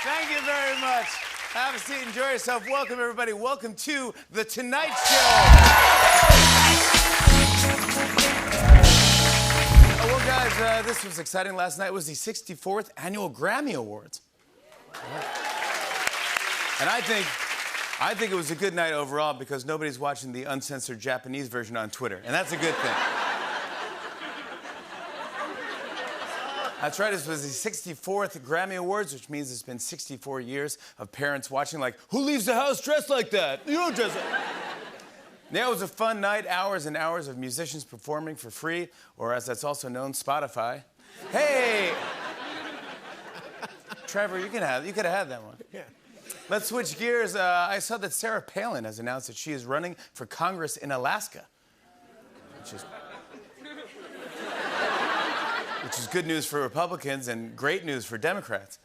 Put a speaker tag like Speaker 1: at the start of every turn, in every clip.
Speaker 1: Thank you very much. Have a seat, enjoy yourself. Welcome, everybody. Welcome to The Tonight Show. Well, guys, this was exciting. Last night was the 64th Annual Grammy Awards. And I think it was a good night overall because nobody's watching the uncensored Japanese version on Twitter, and that's a good thing. That's right, this was the 64th Grammy Awards, which means it's been 64 years of parents watching like, who leaves the house dressed like that? You don't dress like that. Yeah, it was a fun night, hours and hours of musicians performing for free, or as that's also known, Spotify. Hey! Trevor, you could have had that one.
Speaker 2: Yeah.
Speaker 1: Let's switch gears. I saw that Sarah Palin has announced that she is running for Congress in Alaska, which is good news for Republicans and great news for Democrats.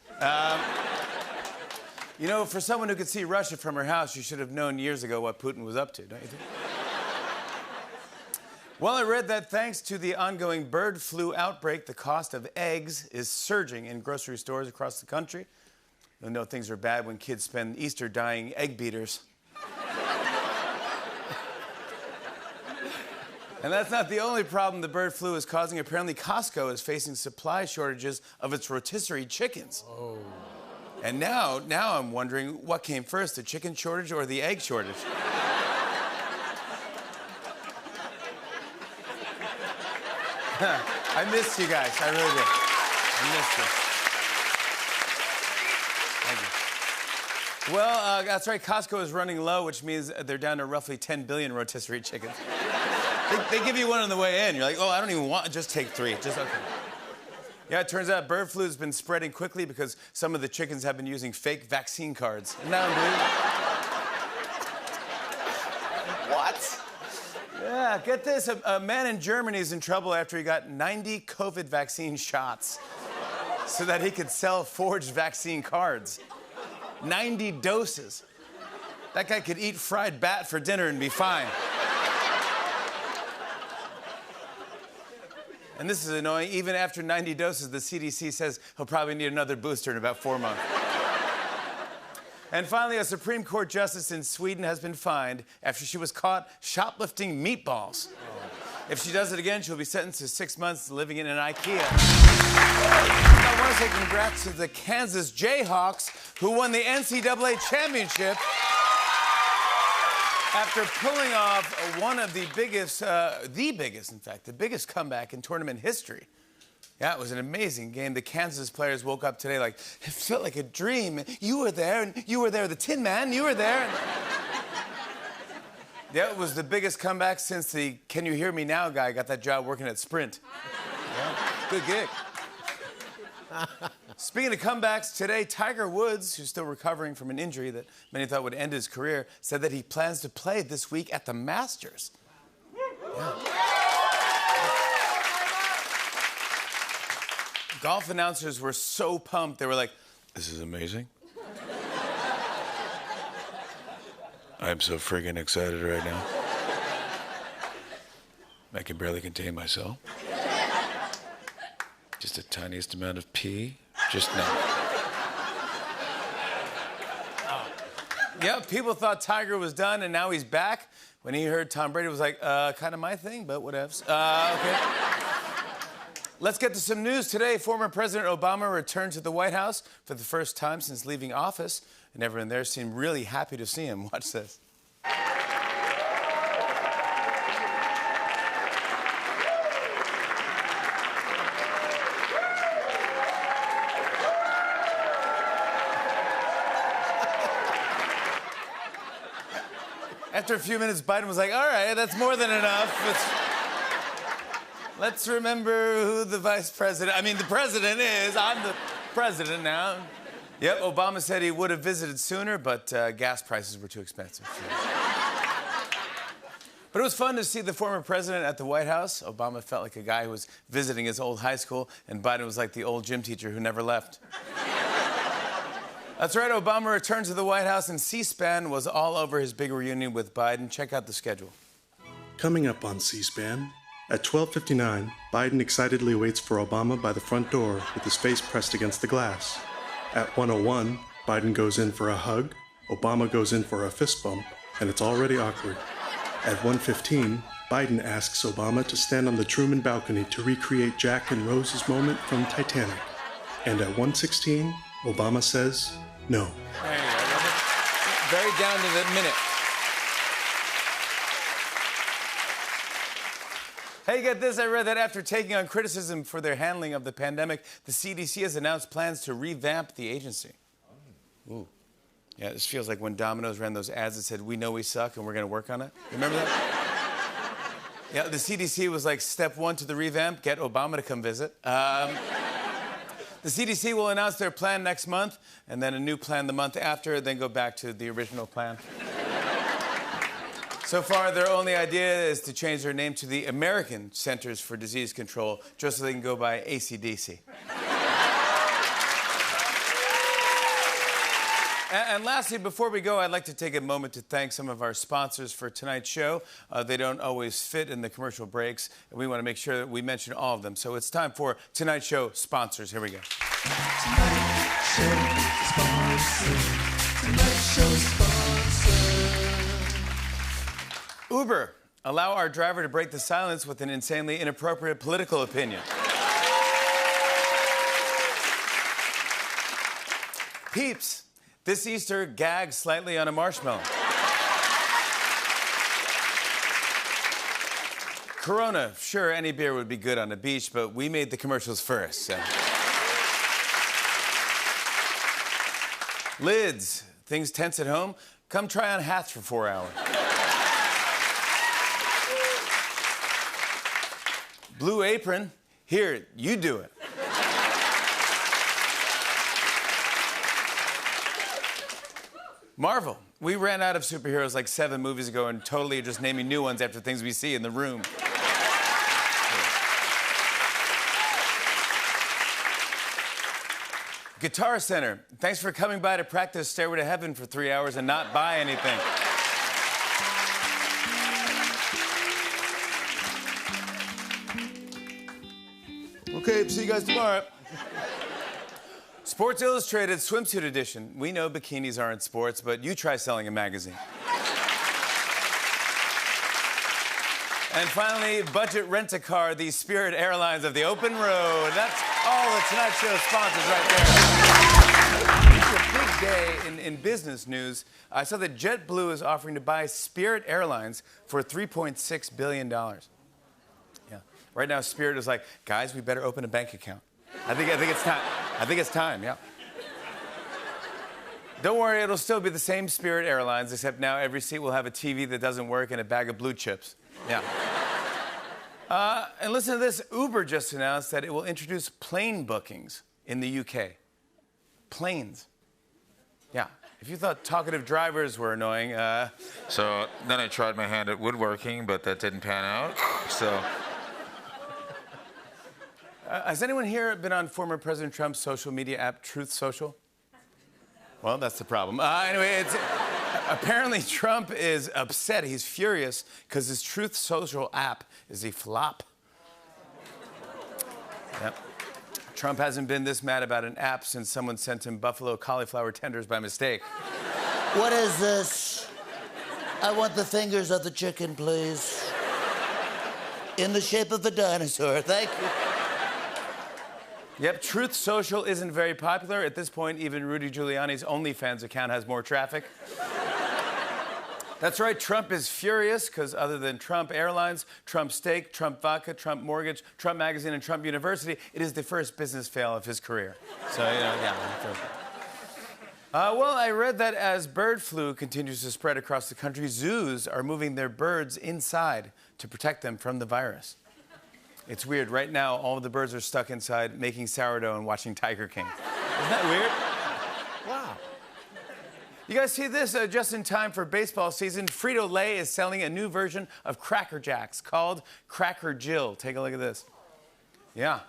Speaker 1: You know, for someone who could see Russia from her house, you should have known years ago what Putin was up to, don't you think? Well, I read that thanks to the ongoing bird flu outbreak, the cost of eggs is surging in grocery stores across the country. You'll know things are bad when kids spend Easter dyeing egg beaters. And that's not the only problem the bird flu is causing. Apparently, Costco is facing supply shortages of its rotisserie chickens. Oh. And now I'm wondering what came first, the chicken shortage or the egg shortage? I missed you guys. I really did. I missed you. Thank you. Well, that's right. Costco is running low, which means they're down to roughly 10 billion rotisserie chickens. They give you one on the way in. You're like, oh, I don't even want, just take 3. Just okay. Yeah, it turns out bird flu has been spreading quickly because some of the chickens have been using fake vaccine cards. Isn't that unbelievable? What? Yeah, get this. A man in Germany is in trouble after he got 90 COVID vaccine shots so that he could sell forged vaccine cards. 90 doses. That guy could eat fried bat for dinner and be fine. And this is annoying. Even after 90 doses, the CDC says he'll probably need another booster in about 4 months. And finally, a Supreme Court justice in Sweden has been fined after she was caught shoplifting meatballs. If she does it again, she'll be sentenced to 6 months living in an IKEA. I want to say congrats to the Kansas Jayhawks, who won the NCAA championship after pulling off one of the biggest, the biggest comeback in tournament history. Yeah, it was an amazing game. The Kansas players woke up today like, it felt like a dream. You were there, and you were there. The Tin Man, you were there. Yeah, it was the biggest comeback since the Can You Hear Me Now guy got that job working at Sprint. Yeah, good gig. Speaking of comebacks, today, Tiger Woods, who's still recovering from an injury that many thought would end his career, said that he plans to play this week at the Masters. Yeah. Golf announcers were so pumped, they were like, this is amazing. I'm so friggin' excited right now. I can barely contain myself. Just the tiniest amount of pee. Just now. Oh. Yeah, people thought Tiger was done, and now he's back. When he heard Tom Brady was like, kind of my thing, but whatevs. Okay. Let's get to some news today. Former President Obama returned to the White House for the first time since leaving office, and everyone there seemed really happy to see him. Watch this. After a few minutes, Biden was like, all right, that's more than enough. Let's remember who the vice president, the president is. I'm the president now. Yep, Obama said he would have visited sooner, but gas prices were too expensive. But it was fun to see the former president at the White House. Obama felt like a guy who was visiting his old high school, and Biden was like the old gym teacher who never left. That's right, Obama returned to the White House, and C-SPAN was all over his big reunion with Biden. Check out the schedule.
Speaker 3: Coming up on C-SPAN, at 12:59, Biden excitedly waits for Obama by the front door with his face pressed against the glass. At 1:01, Biden goes in for a hug, Obama goes in for a fist bump, and it's already awkward. At 1:15, Biden asks Obama to stand on the Truman balcony to recreate Jack and Rose's moment from Titanic. And at 1:16, Obama says no.
Speaker 1: There you go. Very down to the minute. Hey, get this. I read that after taking on criticism for their handling of the pandemic, the CDC has announced plans to revamp the agency. Ooh. Yeah, this feels like when Domino's ran those ads that said, "We know we suck and we're going to work on it." Remember that? Yeah, the CDC was like, step one to the revamp, get Obama to come visit. The CDC will announce their plan next month, and then a new plan the month after, then go back to the original plan. So far, their only idea is to change their name to the American Centers for Disease Control, just so they can go by AC/DC. And lastly, before we go, I'd like to take a moment to thank some of our sponsors for tonight's show. They don't always fit in the commercial breaks, and we want to make sure that we mention all of them. So it's time for Tonight's Show sponsors. Here we go. Tonight's Show sponsor. Tonight's Show sponsor. Uber, allow our driver to break the silence with an insanely inappropriate political opinion. Peeps, this Easter, gag slightly on a marshmallow. Corona, sure, any beer would be good on the beach, but we made the commercials first, so. Lids, things tense at home? Come try on hats for 4 hours. Blue Apron, here, you do it. Marvel, we ran out of superheroes like 7 movies ago and totally are just naming new ones after things we see in the room. Guitar Center, thanks for coming by to practice Stairway to Heaven for 3 hours and not buy anything. Okay, see you guys tomorrow. Sports Illustrated swimsuit edition. We know bikinis aren't sports, but you try selling a magazine. And finally, Budget Rent-A-Car, the Spirit Airlines of the open road. That's all the Tonight Show sponsors right there. It's a big day in business news. I saw that JetBlue is offering to buy Spirit Airlines for $3.6 billion. Yeah. Right now, Spirit is like, guys, we better open a bank account. I think it's time. I think it's time, yeah. Don't worry, it'll still be the same Spirit Airlines, except now every seat will have a TV that doesn't work and a bag of blue chips. Yeah. And listen to this. Uber just announced that it will introduce plane bookings in the UK. Planes. Yeah. If you thought talkative drivers were annoying,
Speaker 2: So then I tried my hand at woodworking, but that didn't pan out, so...
Speaker 1: Has anyone here been on former President Trump's social media app, Truth Social? Well, that's the problem. Anyway, apparently Trump is upset. He's furious because his Truth Social app is a flop. Yep. Trump hasn't been this mad about an app since someone sent him buffalo cauliflower tenders by mistake.
Speaker 4: What is this? I want the fingers of the chicken, please. In the shape of a dinosaur. Thank you.
Speaker 1: Yep, Truth Social isn't very popular. At this point, even Rudy Giuliani's OnlyFans account has more traffic. That's right, Trump is furious because other than Trump Airlines, Trump Steak, Trump Vodka, Trump Mortgage, Trump Magazine, and Trump University, it is the first business fail of his career. So, yeah. Well, I read that as bird flu continues to spread across the country, zoos are moving their birds inside to protect them from the virus. It's weird. Right now, all of the birds are stuck inside making sourdough and watching Tiger King. Isn't that weird? Wow. You guys see this? Just in time for baseball season, Frito-Lay is selling a new version of Cracker Jacks called Cracker Jill. Take a look at this. Yeah.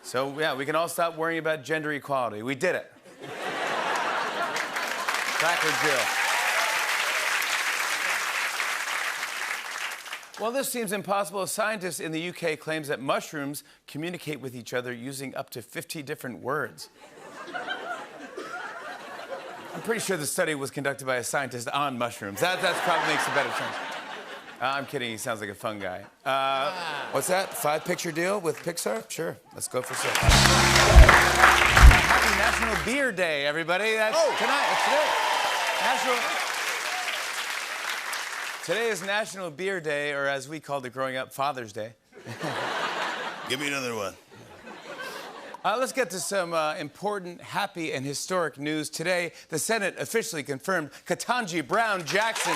Speaker 1: So, yeah, we can all stop worrying about gender equality. We did it. Cracker Jill. Well, this seems impossible. A scientist in the UK claims that mushrooms communicate with each other using up to 50 different words. I'm pretty sure the study was conducted by a scientist on mushrooms. That probably makes a better chance. I'm kidding. He sounds like a fun guy. What's that? 5-picture deal with Pixar? Sure. Let's go for sale. Happy National Beer Day, everybody. That's tonight. It's today. Today is National Beer Day, or as we called it growing up, Father's Day.
Speaker 4: Give me another one.
Speaker 1: Let's get to some important, happy, and historic news. Today, the Senate officially confirmed Ketanji Brown Jackson,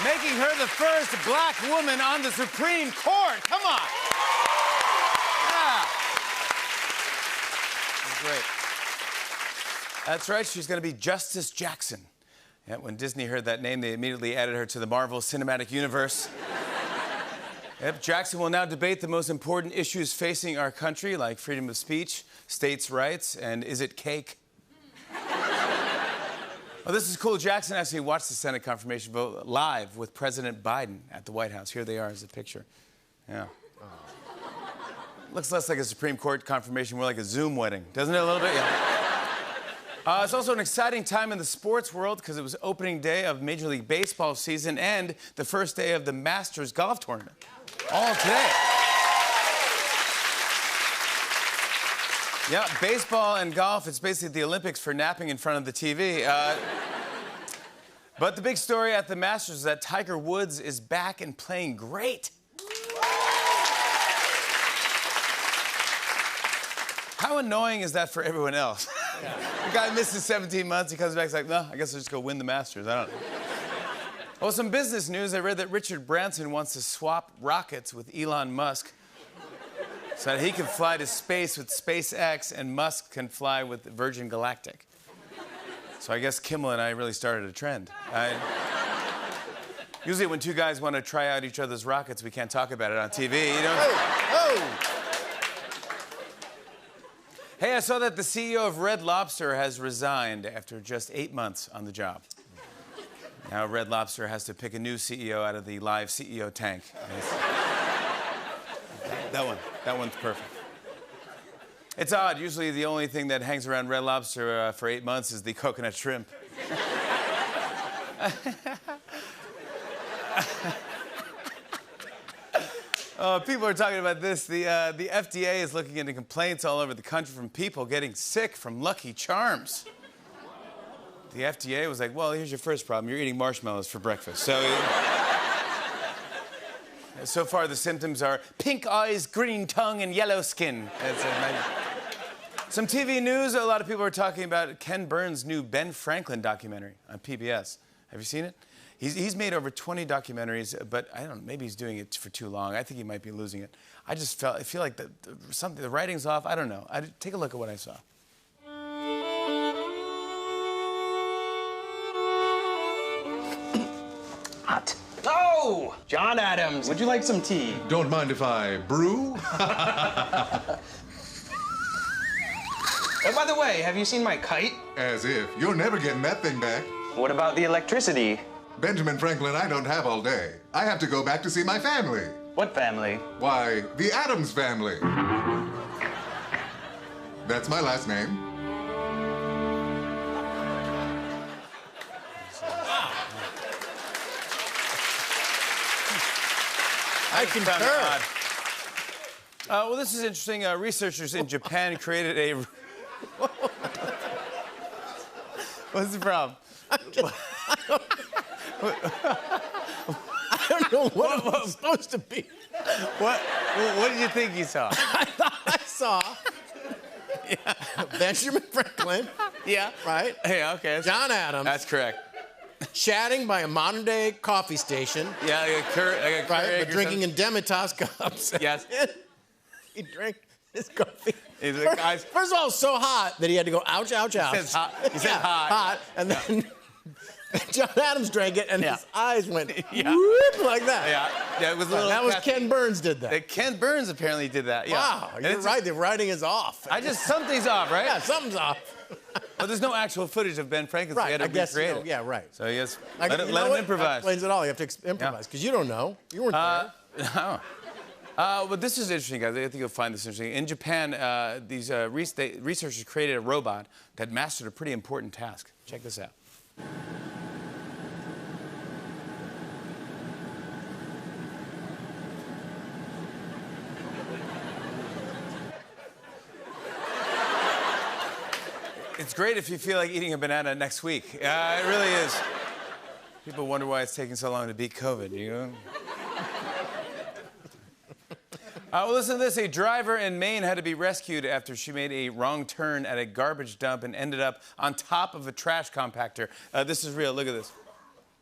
Speaker 1: making her the first black woman on the Supreme Court. Come on. Yeah. Great. That's right, she's going to be Justice Jackson. Yeah, when Disney heard that name, they immediately added her to the Marvel Cinematic Universe. Yep, Jackson will now debate the most important issues facing our country, like freedom of speech, states' rights, and is it cake? Well, this is cool. Jackson actually watched the Senate confirmation vote live with President Biden at the White House. Here they are as a picture. Yeah. Looks less like a Supreme Court confirmation, more like a Zoom wedding, doesn't it, a little bit? Yeah. It's also an exciting time in the sports world because it was opening day of Major League Baseball season and the first day of the Masters golf tournament. All today. Yeah, baseball and golf, it's basically the Olympics for napping in front of the TV. But the big story at the Masters is that Tiger Woods is back and playing great. How annoying is that for everyone else? Yeah. The guy misses 17 months, he comes back, he's like, no, I guess I'll just go win the Masters. I don't know. Well, some business news. I read that Richard Branson wants to swap rockets with Elon Musk so that he can fly to space with SpaceX and Musk can fly with Virgin Galactic. So I guess Kimmel and I really started a trend. Usually when two guys want to try out each other's rockets, we can't talk about it on TV, you know? Hey, I saw that the CEO of Red Lobster has resigned after just 8 months on the job. Now Red Lobster has to pick a new CEO out of the live CEO tank. That one's perfect. It's odd. Usually the only thing that hangs around Red Lobster for 8 months is the coconut shrimp. People are talking about this. The FDA is looking into complaints all over the country from people getting sick from Lucky Charms. The FDA was like, well, here's your first problem. You're eating marshmallows for breakfast. So far, the symptoms are pink eyes, green tongue, and yellow skin. Some TV news. A lot of people are talking about Ken Burns' new Ben Franklin documentary on PBS. Have you seen it? He's made over 20 documentaries, but I don't know, maybe he's doing it for too long. I think he might be losing it. I feel like the writing's off. I don't know. Take a look at what I saw.
Speaker 5: Hot. Oh! John Adams, would you like some tea?
Speaker 6: Don't mind if I brew?
Speaker 5: Oh, by the way, have you seen my kite?
Speaker 6: As if. You're never getting that thing back.
Speaker 5: What about the electricity?
Speaker 6: Benjamin Franklin, I don't have all day. I have to go back to see my family.
Speaker 5: What family?
Speaker 6: Why, the Adams family. That's my last name.
Speaker 1: I concur. Well, this is interesting. Researchers in Japan created a... What's the problem?
Speaker 7: I don't know what it was supposed to be.
Speaker 1: What did you think you saw?
Speaker 7: I thought I saw Benjamin Franklin.
Speaker 1: Yeah.
Speaker 7: Right?
Speaker 1: Yeah, okay.
Speaker 7: John Adams.
Speaker 1: That's correct.
Speaker 7: Chatting by a modern-day coffee station.
Speaker 1: Yeah, like a
Speaker 7: right, but drinking in Demitas cups.
Speaker 1: Yes.
Speaker 7: He drank his coffee.
Speaker 1: First
Speaker 7: of all, it was so hot that he had to go, ouch, ouch, ouch.
Speaker 1: He said hot.
Speaker 7: Hot. And then John Adams drank it, and his eyes went whoop, like that.
Speaker 1: Yeah, it was a little...
Speaker 7: That was Ken Burns did that.
Speaker 1: Ken Burns apparently did that, yeah.
Speaker 7: Wow, you're right. The writing is off.
Speaker 1: Something's off, right?
Speaker 7: Yeah, something's off.
Speaker 1: Well, there's no actual footage of Ben Franklin, so
Speaker 7: right,
Speaker 1: he had to recreate it.
Speaker 7: Yeah, right.
Speaker 1: So he has... Let him improvise.
Speaker 7: That explains it all. You have to improvise, because you don't know. You weren't there.
Speaker 1: No. But this is interesting, guys. I think you'll find this interesting. In Japan, these researchers created a robot that mastered a pretty important task. Check this out. It's great if you feel like eating a banana next week. It really is. People wonder why it's taking so long to beat COVID, you know? Well, listen to this. A driver in Maine had to be rescued after she made a wrong turn at a garbage dump and ended up on top of a trash compactor. This is real. Look at this.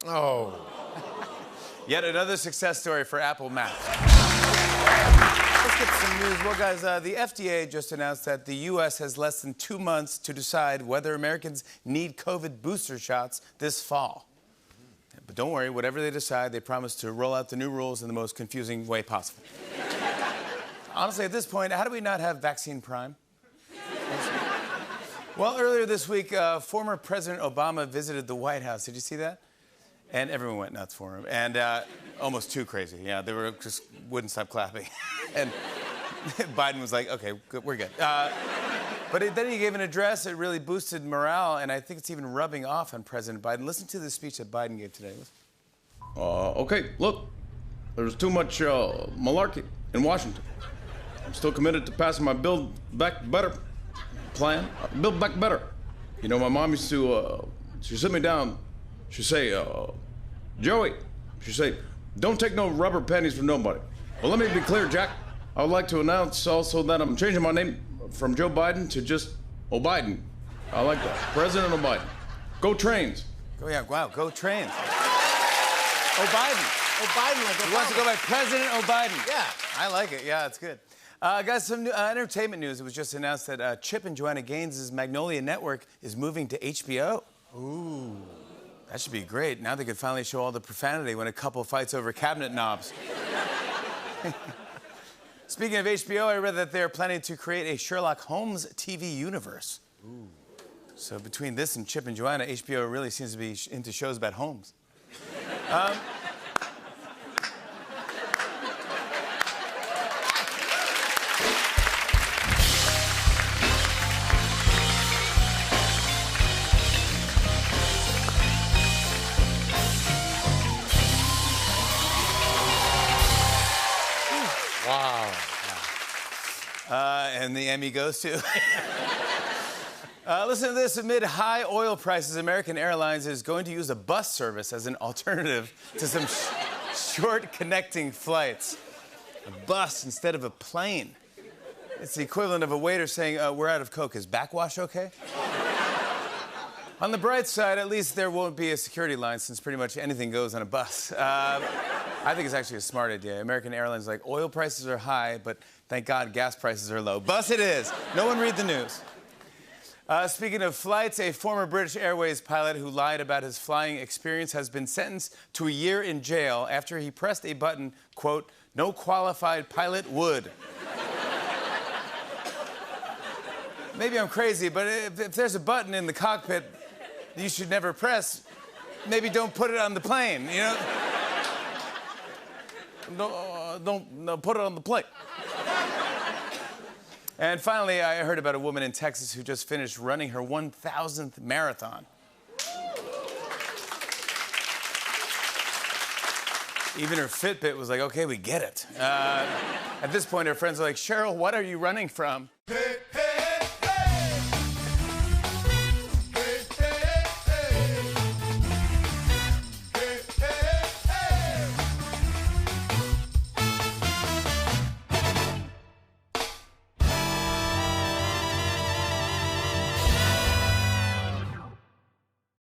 Speaker 7: Oh.
Speaker 1: Yet another success story for Apple Maps. Let's get some news. Well, guys, the FDA just announced that the U.S. has less than 2 months to decide whether Americans need COVID booster shots this fall. But don't worry, whatever they decide, they promise to roll out the new rules in the most confusing way possible. Honestly, at this point, how do we not have vaccine prime? Well, earlier this week, former President Obama visited the White House. Did you see that? And everyone went nuts for him. And almost too crazy. Yeah, they were just wouldn't stop clapping. And Biden was like, okay, good, we're good. But then he gave an address that really boosted morale, and I think it's even rubbing off on President Biden. Listen to the speech that Biden gave today.
Speaker 8: Okay, look, there's too much malarkey in Washington. I'm still committed to passing my Build Back Better plan. Build Back Better. You know, my mom used to, she'd sit me down, she'd say, Joey, she'd say, don't take no rubber panties from nobody. Well, let me be clear, Jack. I would like to announce also that I'm changing my name from Joe Biden to just O'Biden. I like that. President O'Biden. Go Trains.
Speaker 1: Oh, yeah, wow, go Trains. O'Biden.
Speaker 7: O'Biden, like Obama.
Speaker 1: He wants to go by President O'Biden.
Speaker 7: Yeah.
Speaker 1: I like it. Yeah, it's good. Guys, some entertainment news. It was just announced that Chip and Joanna Gaines' Magnolia Network is moving to HBO. Ooh. That should be great. Now they can finally show all the profanity when a couple fights over cabinet knobs. Speaking of HBO, I read that they're planning to create a Sherlock Holmes TV universe. Ooh. So between this and Chip and Joanna, HBO really seems to be into shows about Holmes.
Speaker 7: Wow.
Speaker 1: And the Emmy goes to... Listen to this. Amid high oil prices, American Airlines is going to use a bus service as an alternative to some short connecting flights. A bus instead of a plane. It's the equivalent of a waiter saying, we're out of Coke. Is backwash okay? On the bright side, at least there won't be a security line since pretty much anything goes on a bus. I think it's actually a smart idea. American Airlines is like, oil prices are high, but thank God gas prices are low. Bus it is. No one read the news. Speaking of flights, a former British Airways pilot who lied about his flying experience has been sentenced to a year in jail after he pressed a button, quote, no qualified pilot would. Maybe I'm crazy, but if there's a button in the cockpit you should never press, maybe don't put it on the plane, you know? Don't put it on the plane. And finally, I heard about a woman in Texas who just finished running her 1,000th marathon. Even her Fitbit was like, okay, we get it. At this point, her friends are like, Cheryl, what are you running from?